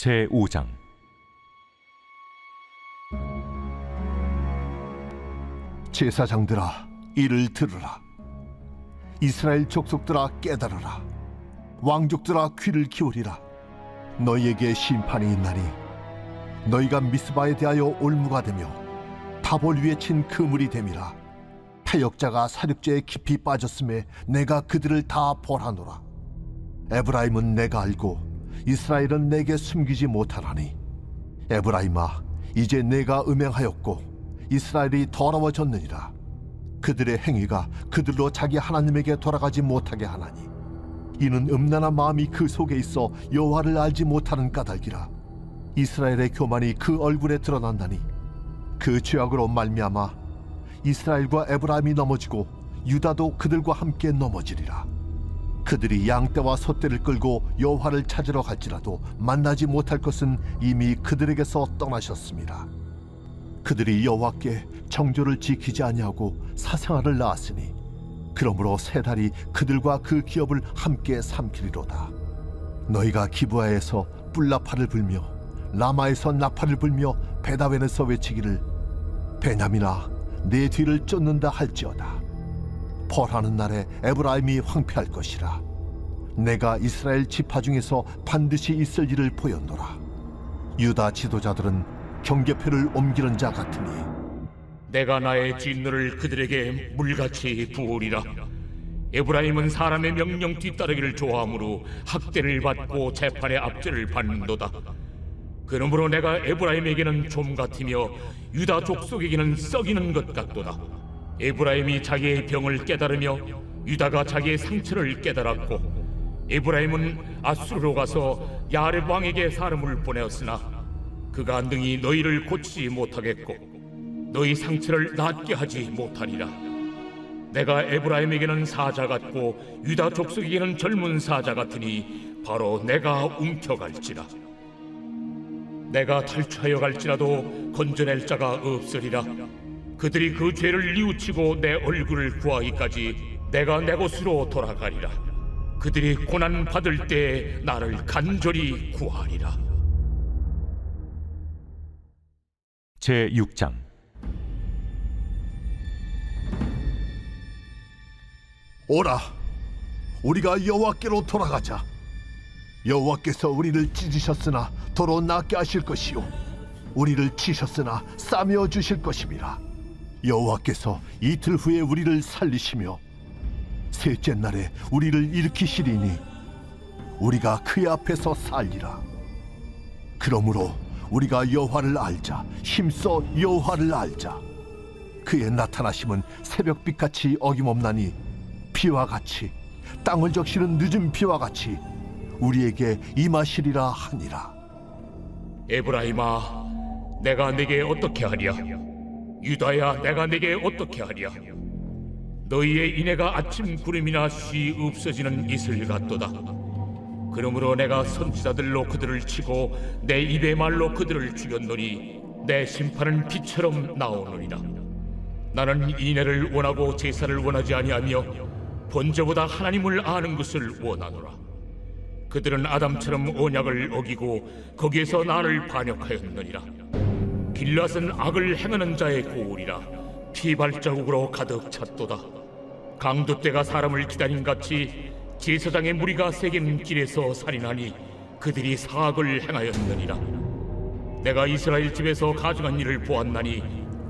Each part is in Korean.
제5장 제사장들아, 이를 들으라. 이스라엘 족속들아, 깨달으라. 왕족들아, 귀를 기울이라. 너희에게 심판이 있나니 너희가 미스바에 대하여 올무가 되며 다볼 위에 친 그물이 됨이라. 타역자가 사륙제에 깊이 빠졌음에 내가 그들을 다 벌하노라. 에브라임은 내가 알고 이스라엘은 내게 숨기지 못하나니, 에브라임아, 이제 내가 음행하였고 이스라엘이 더러워졌느니라. 그들의 행위가 그들로 자기 하나님에게 돌아가지 못하게 하나니, 이는 음란한 마음이 그 속에 있어 여호와를 알지 못하는 까닭이라. 이스라엘의 교만이 그 얼굴에 드러난다니, 그 죄악으로 말미암아 이스라엘과 에브라임이 넘어지고 유다도 그들과 함께 넘어지리라. 그들이 양떼와 소떼를 끌고 여호와를 찾으러 갈지라도 만나지 못할 것은 이미 그들에게서 떠나셨습니다. 그들이 여호와께 정조를 지키지 아니하고 사생아를 낳았으니, 그러므로 세 달이 그들과 그 기업을 함께 삼키리로다. 너희가 기브아에서 뿔나팔을 불며 라마에서 나팔을 불며 베다웬에서 외치기를, 베냐민아, 내 뒤를 쫓는다 할지어다. 벌하는 날에 에브라임이 황폐할 것이라. 내가 이스라엘 지파 중에서 반드시 있을 일을 보였노라. 유다 지도자들은 경계표를 옮기는 자 같으니, 내가 나의 진노를 그들에게 물같이 부으리라. 에브라임은 사람의 명령 뒤따르기를 좋아하므로 학대를 받고 재판의 압제를 받는도다. 그러므로 내가 에브라임에게는 좀 같으며 유다 족속에게는 썩이는 것 같도다. 에브라임이 자기의 병을 깨달으며 유다가 자기의 상처를 깨달았고, 에브라임은 아수르로 가서 야렙 왕에게 사람을 보내었으나 그가 능히 너희를 고치지 못하겠고 너희 상처를 낫게 하지 못하리라. 내가 에브라임에게는 사자 같고 유다 족속에게는 젊은 사자 같으니 바로 내가 움켜갈지라. 내가 탈취하여 갈지라도 건져낼 자가 없으리라. 그들이 그 죄를 뉘우치고 내 얼굴을 구하기까지 내가 내 곳으로 돌아가리라. 그들이 고난 받을 때에 나를 간절히 구하리라. 제6장 오라, 우리가 여호와께로 돌아가자. 여호와께서 우리를 찢으셨으나 도로 낫게 하실 것이요, 우리를 치셨으나 싸매어 주실 것임이라. 여호와께서 이틀 후에 우리를 살리시며 셋째 날에 우리를 일으키시리니 우리가 그의 앞에서 살리라. 그러므로 우리가 여호와를 알자, 힘써 여호와를 알자. 그의 나타나심은 새벽빛같이 어김없나니, 비와 같이, 땅을 적시는 늦은 비와 같이 우리에게 임하시리라 하니라. 에브라임아, 내가 내게 어떻게 하랴? 유다야, 내가 내게 어떻게 하랴? 너희의 인애가 아침 구름이나 쉬 없어지는 이슬 같도다. 그러므로 내가 선지자들로 그들을 치고 내 입의 말로 그들을 죽였노니 내 심판은 비처럼 나오느니라. 나는 인애를 원하고 제사를 원하지 아니하며 번제보다 하나님을 아는 것을 원하노라. 그들은 아담처럼 언약을 어기고 거기에서 나를 반역하였느니라. 길앗은 악을 행하는 자의 고울이라. 피 발자국으로 가득 찼도다. 강도떼가 사람을 기다린 같이 제사장의 무리가 새긴 길에서 살인하니 그들이 사악을 행하였느니라. 내가 이스라엘 집에서 가증한 일을 보았나니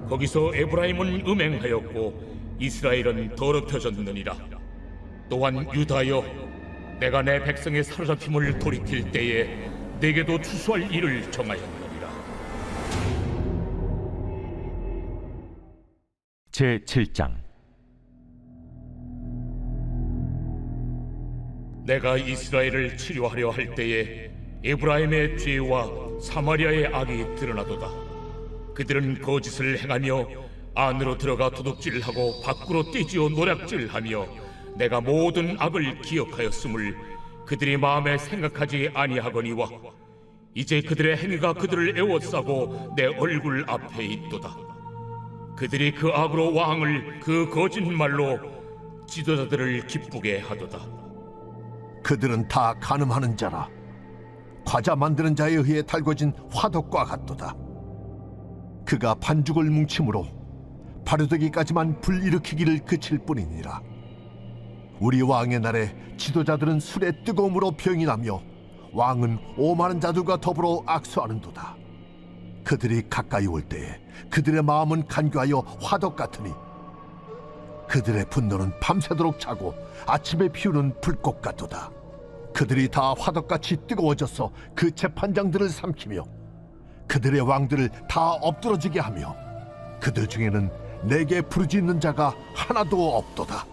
거기서 에브라임은 음행하였고 이스라엘은 더럽혀졌느니라. 또한 유다여, 내가 내 백성의 사로잡힘을 돌이킬 때에 내게도 추수할 일을 정하였느니라. 제7장 내가 이스라엘을 치료하려 할 때에 에브라임의 죄와 사마리아의 악이 드러나도다. 그들은 거짓을 행하며 안으로 들어가 도둑질하고 밖으로 떼지어 노략질하며 내가 모든 악을 기억하였음을 그들이 마음에 생각하지 아니하거니와 이제 그들의 행위가 그들을 애워싸고 내 얼굴 앞에 있도다. 그들이 그 악으로 왕을 그 거짓말로 지도자들을 기쁘게 하도다. 그들은 다 간음하는 자라. 과자 만드는 자에 의해 달궈진 화덕과 같도다. 그가 반죽을 뭉침으로 발효되기까지만 불일으키기를 그칠 뿐이니라. 우리 왕의 날에 지도자들은 술의 뜨거움으로 병이 나며 왕은 오만한 자들과 더불어 악수하는도다. 그들이 가까이 올 때에 그들의 마음은 간교하여 화덕 같으니 그들의 분노는 밤새도록 차고 아침에 피우는 불꽃 같도다. 그들이 다 화덕같이 뜨거워져서 그 재판장들을 삼키며 그들의 왕들을 다 엎드러지게 하며 그들 중에는 내게 부르짖는 자가 하나도 없도다.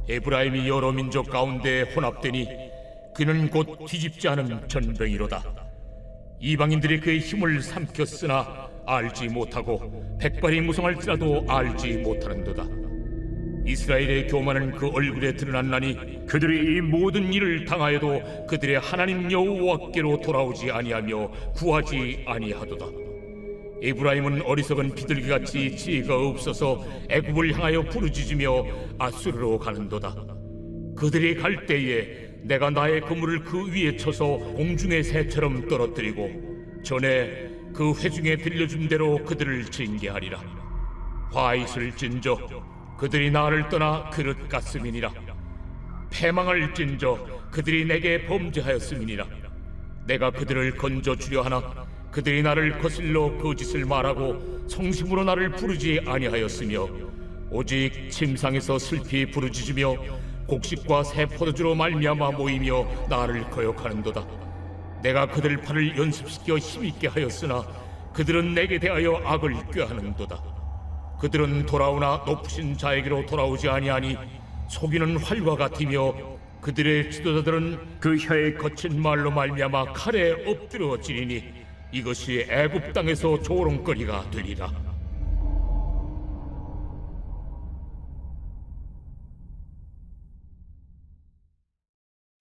에브라임이 여러 민족 가운데 혼합되니 그는 곧 뒤집지 않은 전병이로다. 이방인들이 그의 힘을 삼켰으나 알지 못하고 백발이 무성할지라도 알지 못하는도다. 이스라엘의 교만은 그 얼굴에 드러났나니 그들이 이 모든 일을 당하여도 그들의 하나님 여호와께로 돌아오지 아니하며 구하지 아니하도다. 에브라임은 어리석은 비둘기같이 지혜가 없어서 애굽을 향하여 부르짖으며 아수르로 가는도다. 그들이 갈 때에 내가 나의 그물을 그 위에 쳐서 공중의 새처럼 떨어뜨리고 전에 그 회중에 들려준 대로 그들을 징계하리라. 화잇을 진저 그들이 나를 떠나 그릇 같음이니라. 패망을 진저 그들이 내게 범죄하였음이니라. 내가 그들을 건져 주려 하나 그들이 나를 거슬러 거짓을 말하고 성심으로 나를 부르지 아니하였으며 오직 침상에서 슬피 부르짖으며 곡식과 새 포도주로 말미암아 모이며 나를 거역하는도다. 내가 그들 팔을 연습시켜 힘있게 하였으나 그들은 내게 대하여 악을 꾀하는도다. 그들은 돌아오나 높으신 자에게로 돌아오지 아니하니 속이는 활과 같으며 그들의 지도자들은 그 혀의 거친 말로 말미암아 칼에 엎드러지리니 이것이 애굽 땅에서 조롱거리가 되리라.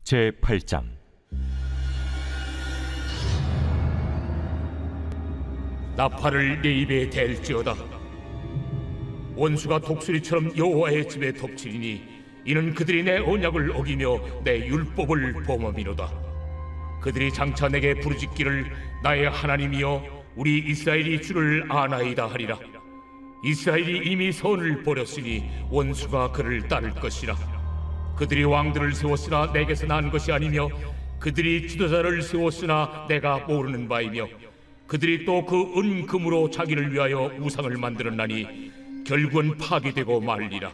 제8장 나팔을 내 입에 댈지어다. 원수가 독수리처럼 여호와의 집에 덮치리니 이는 그들이 내 언약을 어기며 내 율법을 범함이로다. 그들이 장차 내게 부르짖기를 나의 하나님이여 우리 이스라엘이 주를 아나이다 하리라. 이스라엘이 이미 선을 버렸으니 원수가 그를 따를 것이라. 그들이 왕들을 세웠으나 내게서 난 것이 아니며 그들이 지도자를 세웠으나 내가 모르는 바이며 그들이 또 그 은금으로 자기를 위하여 우상을 만들었나니 결국은 파괴되고 말리라.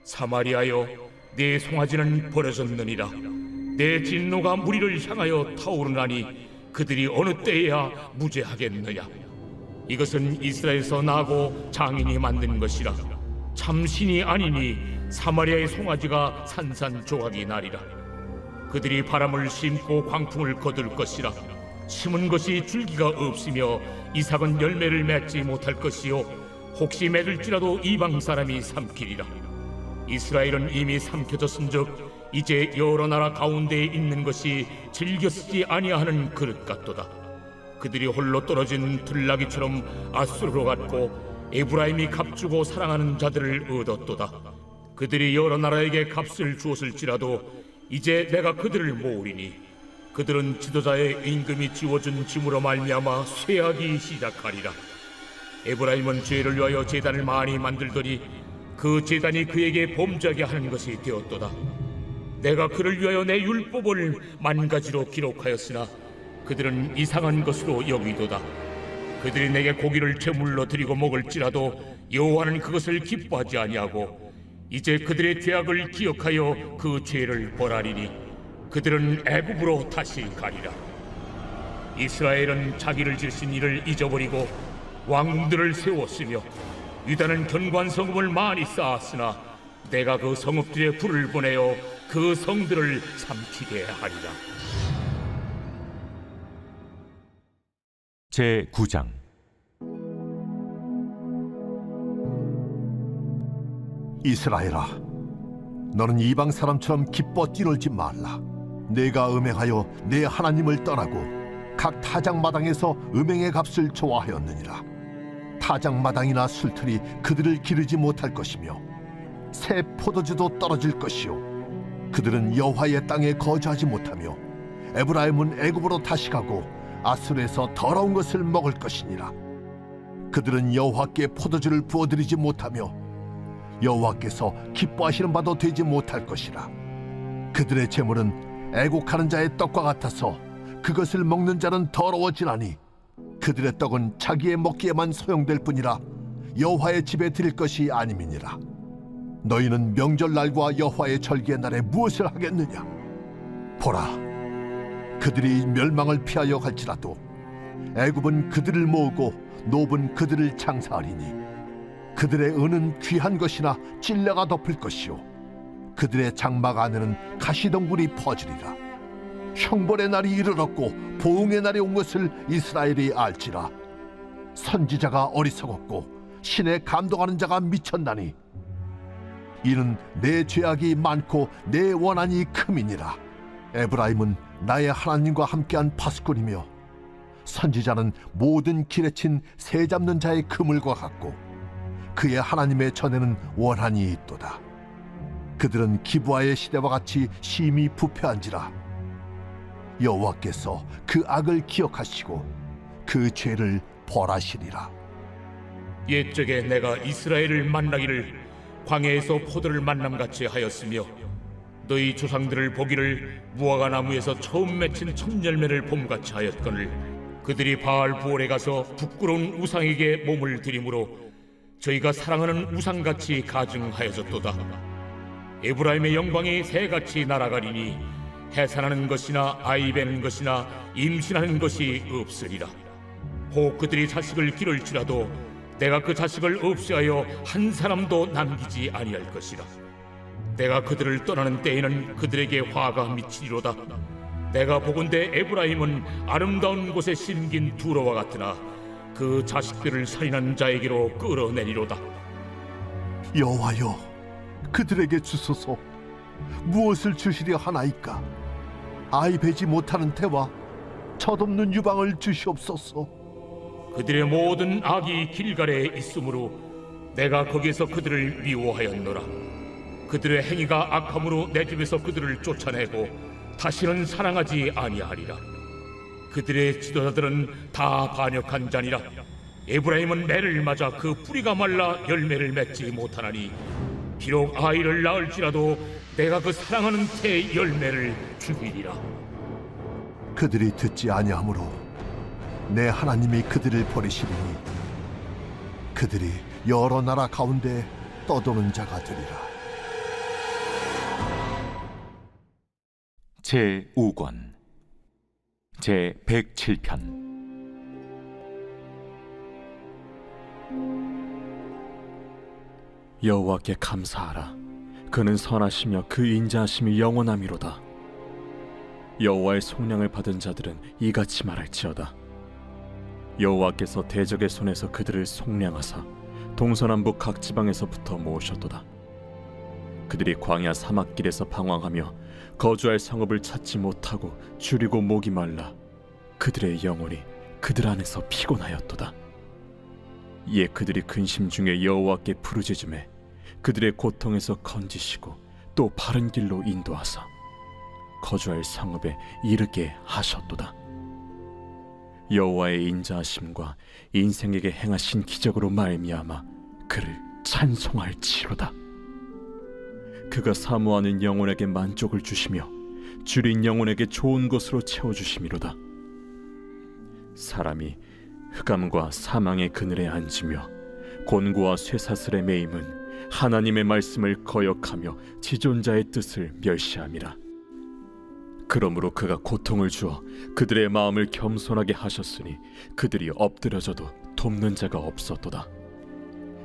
사마리아여 내 송아지는 버려졌느니라. 내 진노가 무리를 향하여 타오르나니 그들이 어느 때에야 무죄하겠느냐. 이것은 이스라엘에서 나고 장인이 만든 것이라. 참신이 아니니 사마리아의 송아지가 산산조각이 나리라. 그들이 바람을 심고 광풍을 거둘 것이라. 심은 것이 줄기가 없으며 이삭은 열매를 맺지 못할 것이요 혹시 맺을지라도 이방 사람이 삼키리라. 이스라엘은 이미 삼켜졌은즉 이제 여러 나라 가운데에 있는 것이 즐겨 쓰지 아니하는 그릇 같도다. 그들이 홀로 떨어진 들나귀처럼 아수르로 갔고 에브라임이 값주고 사랑하는 자들을 얻었도다. 그들이 여러 나라에게 값을 주었을지라도 이제 내가 그들을 모으리니 그들은 지도자의 임금이 지워준 짐으로 말미암아 쇠하기 시작하리라. 에브라임은 죄를 위하여 제단을 많이 만들더니 그 제단이 그에게 범죄하게 하는 것이 되었도다. 내가 그를 위하여 내 율법을 만가지로 기록하였으나 그들은 이상한 것으로 여기도다. 그들이 내게 고기를 제물로 드리고 먹을지라도 여호와는 그것을 기뻐하지 아니하고 이제 그들의 죄악을 기억하여 그 죄를 벌하리니 그들은 애굽으로 다시 가리라. 이스라엘은 자기를 지으신 이를 잊어버리고 왕궁들을 세웠으며 유다는 견고한 성읍을 많이 쌓았으나 내가 그 성읍들에 불을 보내어 그 성들을 삼키게 하리라. 제9장 이스라엘아, 너는 이방 사람처럼 기뻐 뛰놀지 말라. 내가 음행하여 내 하나님을 떠나고 각 타작마당에서 음행의 값을 좋아하였느니라. 타작마당이나 술틀이 그들을 기르지 못할 것이며 새 포도주도 떨어질 것이요 그들은 여호와의 땅에 거주하지 못하며 에브라임은 애굽으로 다시 가고 아수르에서 더러운 것을 먹을 것이니라. 그들은 여호와께 포도주를 부어드리지 못하며 여호와께서 기뻐하시는 바도 되지 못할 것이라. 그들의 재물은 애곡하는 자의 떡과 같아서 그것을 먹는 자는 더러워지나니 그들의 떡은 자기의 먹기에만 소용될 뿐이라 여호와의 집에 드릴 것이 아님이니라. 너희는 명절날과 여호와의 절기의 날에 무엇을 하겠느냐? 보라, 그들이 멸망을 피하여 갈지라도 애굽은 그들을 모으고 노브는 그들을 장사하리니 그들의 은은 귀한 것이나 찔레가 덮을 것이요 그들의 장막 안에는 가시덩굴이 퍼지리라. 형벌의 날이 이르렀고 보응의 날이 온 것을 이스라엘이 알지라. 선지자가 어리석었고 신에 감동하는 자가 미쳤나니 이는 내 죄악이 많고 내 원한이 큼이니라. 에브라임은 나의 하나님과 함께한 파수꾼이며 선지자는 모든 길에 친 새 잡는 자의 그물과 같고 그의 하나님의 전에는 원한이 있도다. 그들은 기브아의 시대와 같이 심히 부패한지라. 여호와께서 그 악을 기억하시고 그 죄를 벌하시리라. 옛적에 내가 이스라엘을 만나기를 광야에서 포도를 만남같이 하였으며 너희 조상들을 보기를 무화과 나무에서 처음 맺힌 첫 열매를 봄같이 하였거늘 그들이 바알 부올에 가서 부끄러운 우상에게 몸을 들이므로 저희가 사랑하는 우상같이 가증하여졌도다. 에브라임의 영광이 새같이 날아가리니 해산하는 것이나 아이 베는 것이나 임신하는 것이 없으리라. 혹 그들이 자식을 기를지라도 내가 그 자식을 없애하여 한 사람도 남기지 아니할 것이라. 내가 그들을 떠나는 때에는 그들에게 화가 미치리로다. 내가 보건대 에브라임은 아름다운 곳에 심긴 두로와 같으나 그 자식들을 살인한 자에게로 끌어내리로다. 여호와여, 그들에게 주소서. 무엇을 주시려 하나이까? 아이 베지 못하는 태와 젖없는 유방을 주시옵소서. 그들의 모든 악이 길갈에 있으므로 내가 거기에서 그들을 미워하였노라. 그들의 행위가 악함으로 내 집에서 그들을 쫓아내고 다시는 사랑하지 아니하리라. 그들의 지도자들은 다 반역한 자니라. 에브라임은 매를 맞아 그 뿌리가 말라 열매를 맺지 못하나니 비록 아이를 낳을지라도 내가 그 사랑하는 태의 열매를 죽이리라. 그들이 듣지 아니하므로 내 하나님이 그들을 버리시리니 그들이 여러 나라 가운데 떠도는 자가 되리라. 제5권 제107편. 여호와께 감사하라. 그는 선하시며 그 인자하심이 영원함이로다. 여호와의 속량을 받은 자들은 이같이 말할지어다. 여호와께서 대적의 손에서 그들을 속량하사 동서남북 각 지방에서부터 모으셨도다. 그들이 광야 사막길에서 방황하며 거주할 성읍을 찾지 못하고 줄이고 목이 말라 그들의 영혼이 그들 안에서 피곤하였도다. 이에 그들이 근심 중에 여호와께 부르짖음에 그들의 고통에서 건지시고 또 바른 길로 인도하사 거주할 성읍에 이르게 하셨도다. 여호와의 인자하심과 인생에게 행하신 기적으로 말미암아 그를 찬송할지로다. 그가 사모하는 영혼에게 만족을 주시며 줄인 영혼에게 좋은 것으로 채워주심이로다. 사람이 흑암과 사망의 그늘에 앉으며 곤고와 쇠사슬의 매임은 하나님의 말씀을 거역하며 지존자의 뜻을 멸시함이라. 그러므로 그가 고통을 주어 그들의 마음을 겸손하게 하셨으니 그들이 엎드려져도 돕는 자가 없었도다.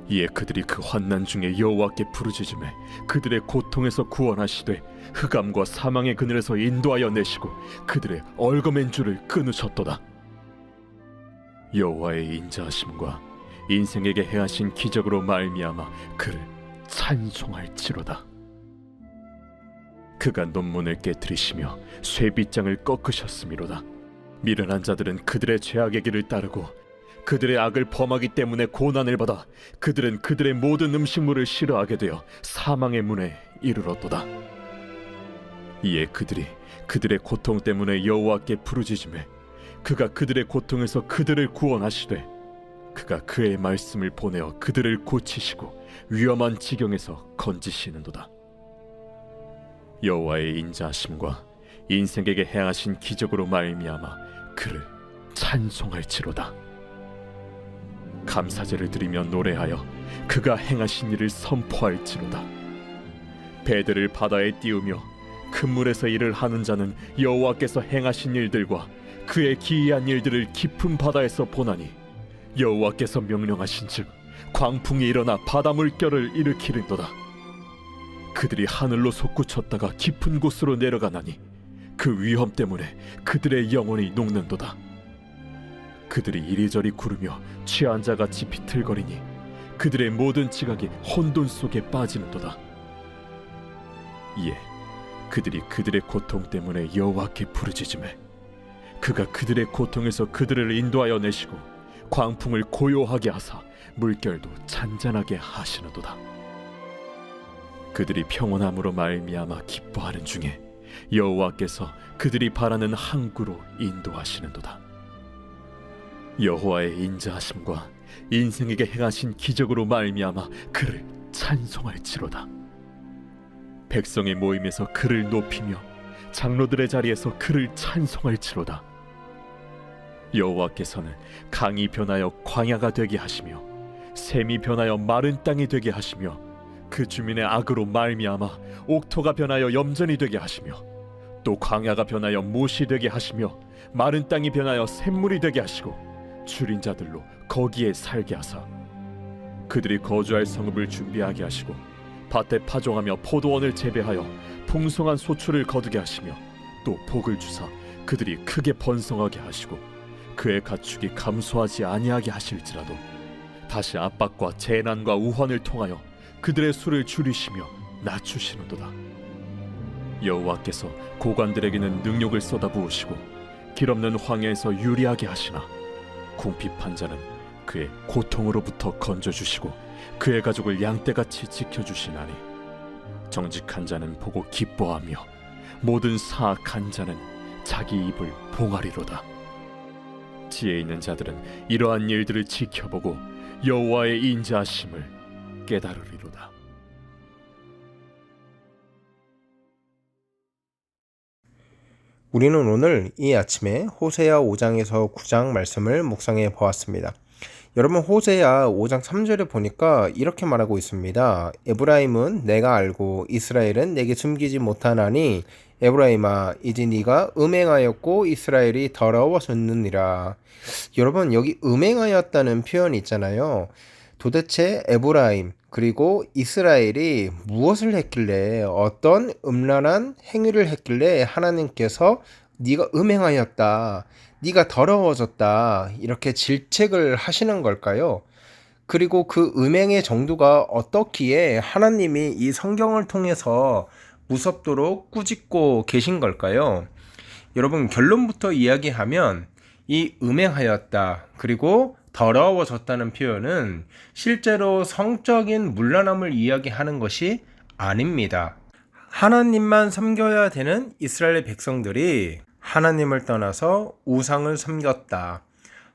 이에 그들이 그 환난 중에 여호와께 부르짖음에 그들의 고통에서 구원하시되 흑암과 사망의 그늘에서 인도하여 내시고 그들의 얽어맨 줄을 끊으셨도다. 여호와의 인자하심과 인생에게 행하신 기적으로 말미암아 그를 찬송할지로다. 그가 논문을 깨뜨리시며 쇠빗장을 꺾으셨음이로다. 미련한 자들은 그들의 죄악의 길을 따르고 그들의 악을 범하기 때문에 고난을 받아 그들은 그들의 모든 음식물을 싫어하게 되어 사망의 문에 이르렀도다. 이에 그들이 그들의 고통 때문에 여호와께 부르짖으매 그가 그들의 고통에서 그들을 구원하시되 그가 그의 말씀을 보내어 그들을 고치시고 위험한 지경에서 건지시는도다. 여호와의 인자하심과 인생에게 행하신 기적으로 말미암아 그를 찬송할지로다. 감사제를 드리며 노래하여 그가 행하신 일을 선포할지로다. 배들을 바다에 띄우며 큰 물에서 일을 하는 자는 여호와께서 행하신 일들과 그의 기이한 일들을 깊은 바다에서 보나니 여호와께서 명령하신즉 광풍이 일어나 바다 물결을 일으키는도다. 그들이 하늘로 솟구쳤다가 깊은 곳으로 내려가나니 그 위험 때문에 그들의 영혼이 녹는도다. 그들이 이리저리 구르며 취한 자같이 비틀거리니 그들의 모든 지각이 혼돈 속에 빠지는도다. 이에 그들이 그들의 고통 때문에 여호와께 부르짖으매 그가 그들의 고통에서 그들을 인도하여 내시고 광풍을 고요하게 하사 물결도 잔잔하게 하시는도다. 그들이 평온함으로 말미암아 기뻐하는 중에 여호와께서 그들이 바라는 항구로 인도하시는도다. 여호와의 인자하심과 인생에게 행하신 기적으로 말미암아 그를 찬송할지로다. 백성의 모임에서 그를 높이며 장로들의 자리에서 그를 찬송할지로다. 여호와께서는 강이 변하여 광야가 되게 하시며 샘이 변하여 마른 땅이 되게 하시며 그 주민의 악으로 말미암아 옥토가 변하여 염전이 되게 하시며 또 광야가 변하여 못이 되게 하시며 마른 땅이 변하여 샘물이 되게 하시고 줄인 자들로 거기에 살게 하사 그들이 거주할 성읍을 준비하게 하시고 밭에 파종하며 포도원을 재배하여 풍성한 소출을 거두게 하시며 또 복을 주사 그들이 크게 번성하게 하시고 그의 가축이 감소하지 아니하게 하실지라도 다시 압박과 재난과 우환을 통하여 그들의 수를 줄이시며 낮추시는도다. 여호와께서 고관들에게는 능력을 쏟아부으시고 길없는 황야에서 유리하게 하시나 궁핍한 자는 그의 고통으로부터 건져주시고 그의 가족을 양떼같이 지켜주시나니 정직한 자는 보고 기뻐하며 모든 사악한 자는 자기 입을 봉하리로다. 지혜 있는 자들은 이러한 일들을 지켜보고 여호와의 인자하심을 깨달으리로다. 우리는 오늘 이 아침에 호세아 5장에서 9장 말씀을 묵상해 보았습니다. 여러분, 호세아 5장 3절에 보니까 이렇게 말하고 있습니다. 에브라임은 내가 알고 이스라엘은 내게 숨기지 못하나니 에브라임아 이제 네가 음행하였고 이스라엘이 더러워졌느니라. 여러분, 여기 음행하였다는 표현이 있잖아요. 도대체 에브라임 그리고 이스라엘이 무엇을 했길래, 어떤 음란한 행위를 했길래 하나님께서 네가 음행하였다, 네가 더러워졌다 이렇게 질책을 하시는 걸까요? 그리고 그 음행의 정도가 어떻기에 하나님이 이 성경을 통해서 무섭도록 꾸짖고 계신 걸까요? 여러분, 결론부터 이야기하면 이 음행하였다 그리고 더러워졌다는 표현은 실제로 성적인 문란함을 이야기하는 것이 아닙니다. 하나님만 섬겨야 되는 이스라엘 백성들이 하나님을 떠나서 우상을 섬겼다,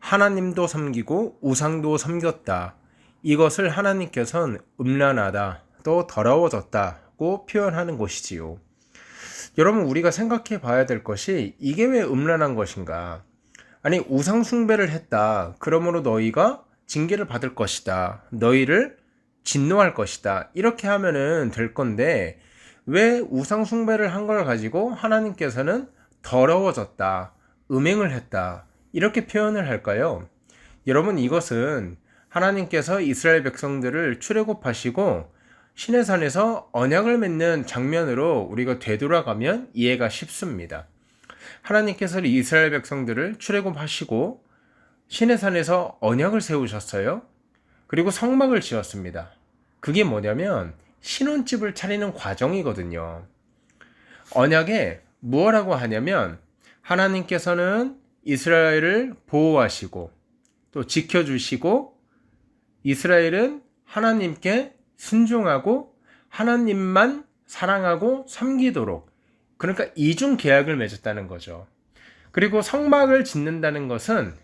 하나님도 섬기고 우상도 섬겼다, 이것을 하나님께서는 음란하다 또 더러워졌다고 표현하는 것이지요. 여러분, 우리가 생각해 봐야 될 것이 이게 왜 음란한 것인가? 아니, 우상 숭배를 했다, 그러므로 너희가 징계를 받을 것이다, 너희를 진노할 것이다, 이렇게 하면은 될 건데 왜 우상 숭배를 한 걸 가지고 하나님께서는 더러워졌다, 음행을 했다 이렇게 표현을 할까요? 여러분, 이것은 하나님께서 이스라엘 백성들을 출애굽하시고 시내산에서 언약을 맺는 장면으로 우리가 되돌아가면 이해가 쉽습니다. 하나님께서 이스라엘 백성들을 출애굽하시고 시내산에서 언약을 세우셨어요. 그리고 성막을 지었습니다. 그게 뭐냐면 신혼집을 차리는 과정이거든요. 언약에 무엇라고 하냐면 하나님께서는 이스라엘을 보호하시고 또 지켜주시고 이스라엘은 하나님께 순종하고 하나님만 사랑하고 섬기도록 그러니까 이중 계약을 맺었다는 거죠. 그리고 성막을 짓는다는 것은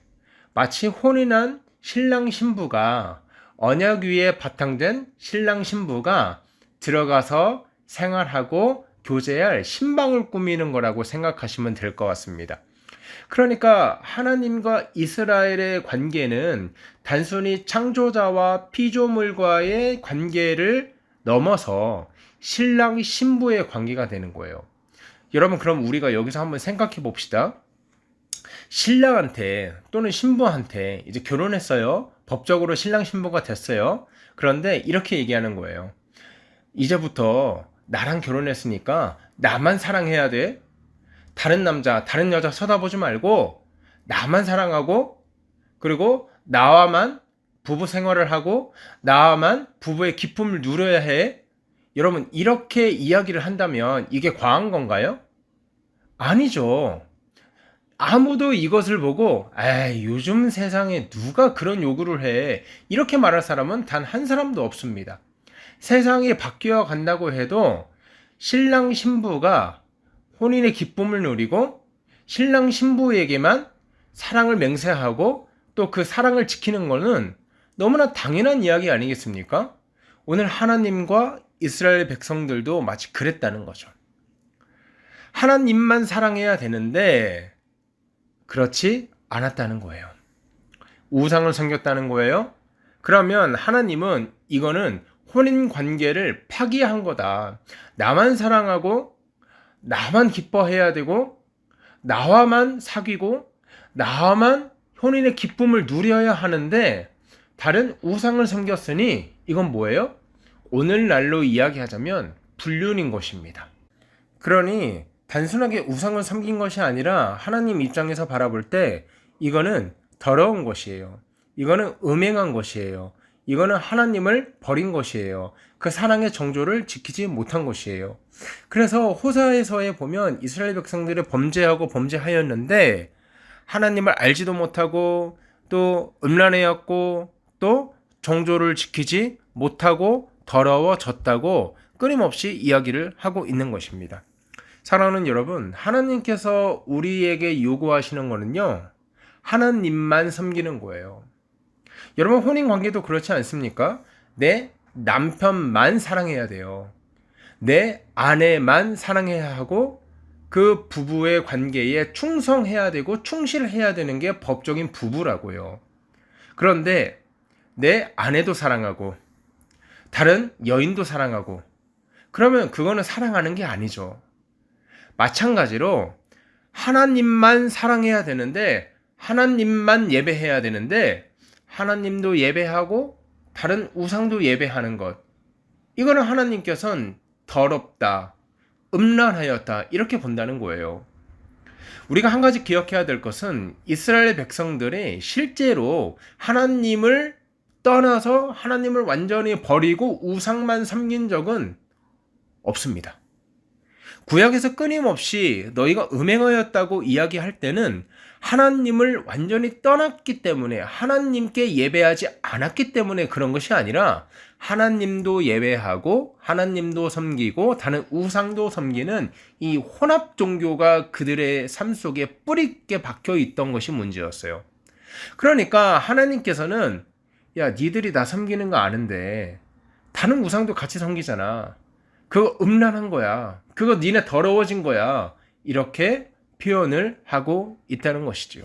마치 혼인한 신랑 신부가 언약 위에 바탕된 신랑 신부가 들어가서 생활하고 교제할 신방을 꾸미는 거라고 생각하시면 될 것 같습니다. 그러니까 하나님과 이스라엘의 관계는 단순히 창조자와 피조물과의 관계를 넘어서 신랑 신부의 관계가 되는 거예요. 여러분, 그럼 우리가 여기서 한번 생각해 봅시다. 신랑한테 또는 신부한테 이제 결혼했어요. 법적으로 신랑 신부가 됐어요. 그런데 이렇게 얘기하는 거예요. 이제부터 나랑 결혼했으니까 나만 사랑해야 돼. 다른 남자, 다른 여자 쳐다보지 말고 나만 사랑하고, 그리고 나와만 부부 생활을 하고 나와만 부부의 기쁨을 누려야 해. 여러분, 이렇게 이야기를 한다면 이게 과한 건가요? 아니죠. 아무도 이것을 보고 에이, 요즘 세상에 누가 그런 요구를 해, 이렇게 말할 사람은 단 한 사람도 없습니다. 세상이 바뀌어 간다고 해도 신랑 신부가 혼인의 기쁨을 누리고 신랑 신부에게만 사랑을 맹세하고 또 그 사랑을 지키는 것은 너무나 당연한 이야기 아니겠습니까? 오늘 하나님과 이스라엘 백성들도 마치 그랬다는 거죠. 하나님만 사랑해야 되는데 그렇지 않았다는 거예요. 우상을 섬겼다는 거예요. 그러면 하나님은 이거는 혼인 관계를 파기한 거다. 나만 사랑하고 나만 기뻐해야 되고 나와만 사귀고 나와만 혼인의 기쁨을 누려야 하는데 다른 우상을 섬겼으니 이건 뭐예요? 오늘날로 이야기하자면 불륜인 것입니다. 그러니 단순하게 우상을 섬긴 것이 아니라 하나님 입장에서 바라볼 때 이거는 더러운 것이에요. 이거는 음행한 것이에요. 이거는 하나님을 버린 것이에요. 그 사랑의 정조를 지키지 못한 것이에요. 그래서 호사에서에 보면 이스라엘 백성들이 범죄하고 범죄하였는데 하나님을 알지도 못하고 또 음란해였고 또 정조를 지키지 못하고 더러워졌다고 끊임없이 이야기를 하고 있는 것입니다. 사랑하는 여러분, 하나님께서 우리에게 요구하시는 거는요, 하나님만 섬기는 거예요. 여러분, 혼인 관계도 그렇지 않습니까? 내 남편만 사랑해야 돼요. 내 아내만 사랑해야 하고 그 부부의 관계에 충성해야 되고 충실해야 되는 게 법적인 부부라고요. 그런데 내 아내도 사랑하고 다른 여인도 사랑하고 그러면 그거는 사랑하는 게 아니죠. 마찬가지로 하나님만 사랑해야 되는데 하나님만 예배해야 되는데 하나님도 예배하고 다른 우상도 예배하는 것, 이거는 하나님께서는 더럽다, 음란하였다 이렇게 본다는 거예요. 우리가 한 가지 기억해야 될 것은 이스라엘 백성들이 실제로 하나님을 떠나서 하나님을 완전히 버리고 우상만 섬긴 적은 없습니다. 구약에서 끊임없이 너희가 음행하였다고 이야기할 때는 하나님을 완전히 떠났기 때문에 하나님께 예배하지 않았기 때문에 그런 것이 아니라 하나님도 예배하고 하나님도 섬기고 다른 우상도 섬기는 이 혼합 종교가 그들의 삶 속에 뿌리 있게 박혀 있던 것이 문제였어요. 그러니까 하나님께서는 야, 니들이 나 섬기는 거 아는데 다른 우상도 같이 섬기잖아. 그거 음란한 거야. 그거 니네 더러워진 거야. 이렇게 표현을 하고 있다는 것이죠.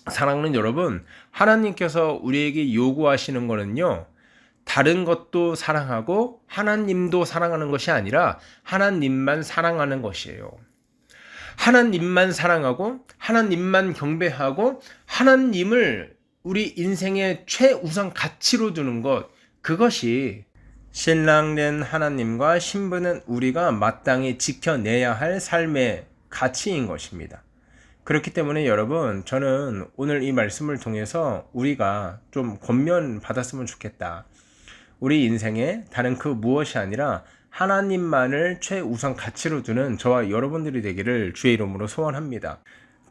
사랑하는 여러분, 하나님께서 우리에게 요구하시는 거는요, 다른 것도 사랑하고 하나님도 사랑하는 것이 아니라 하나님만 사랑하는 것이에요. 하나님만 사랑하고 하나님만 경배하고 하나님을 우리 인생의 최우선 가치로 두는 것, 그것이 신랑된 하나님과 신부는 우리가 마땅히 지켜내야 할 삶의 가치인 것입니다. 그렇기 때문에 여러분, 저는 오늘 이 말씀을 통해서 우리가 좀 권면 받았으면 좋겠다. 우리 인생에 다른 그 무엇이 아니라 하나님만을 최우선 가치로 두는 저와 여러분들이 되기를 주의 이름으로 소원합니다.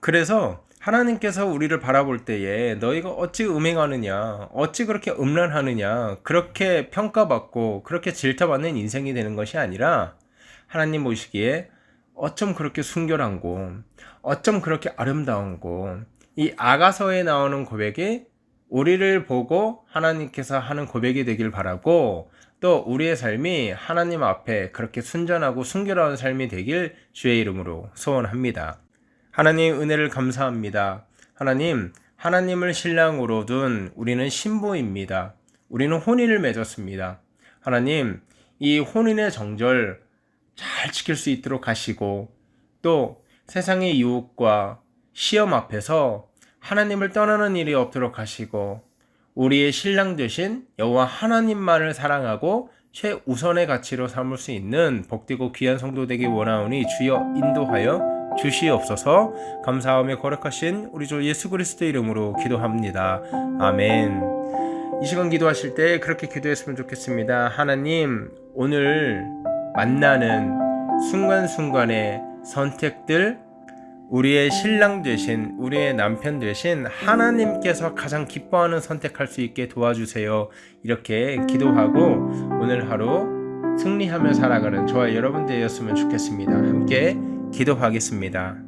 그래서 하나님께서 우리를 바라볼 때에 너희가 어찌 음행하느냐, 어찌 그렇게 음란하느냐, 그렇게 평가받고 그렇게 질타받는 인생이 되는 것이 아니라 하나님 보시기에 어쩜 그렇게 순결한고, 어쩜 그렇게 아름다운고, 이 아가서에 나오는 고백이 우리를 보고 하나님께서 하는 고백이 되길 바라고, 또 우리의 삶이 하나님 앞에 그렇게 순전하고 순결한 삶이 되길 주의 이름으로 소원합니다. 하나님 은혜를 감사합니다. 하나님, 하나님을 신랑으로 둔 우리는 신부입니다. 우리는 혼인을 맺었습니다. 하나님, 이 혼인의 정절 잘 지킬 수 있도록 하시고, 또 세상의 유혹과 시험 앞에서 하나님을 떠나는 일이 없도록 하시고, 우리의 신랑 되신 여호와 하나님만을 사랑하고 최우선의 가치로 삼을 수 있는 복되고 귀한 성도 되기 원하오니 주여 인도하여 주시옵소서. 감사하며 거룩하신 우리 주 예수 그리스도의 이름으로 기도합니다. 아멘. 이 시간 기도하실 때 그렇게 기도했으면 좋겠습니다. 하나님, 오늘 만나는 순간순간의 선택들, 우리의 신랑 되신, 우리의 남편 되신 하나님께서 가장 기뻐하는 선택할 수 있게 도와주세요. 이렇게 기도하고 오늘 하루 승리하며 살아가는 저와 여러분 되었으면 좋겠습니다. 함께 기도하겠습니다.